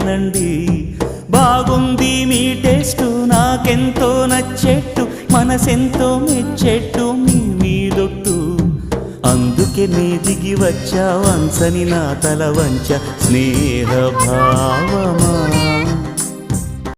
తినండి. బాగుంది మీ టేస్టు నాకెంతో నచ్చేట్టు, మనసెంతో మెచ్చేట్టు మీ మీదొట్టు. అందుకే నే దిగి వచ్చా వంచని నా తల వంచ స్నేహ భావమా.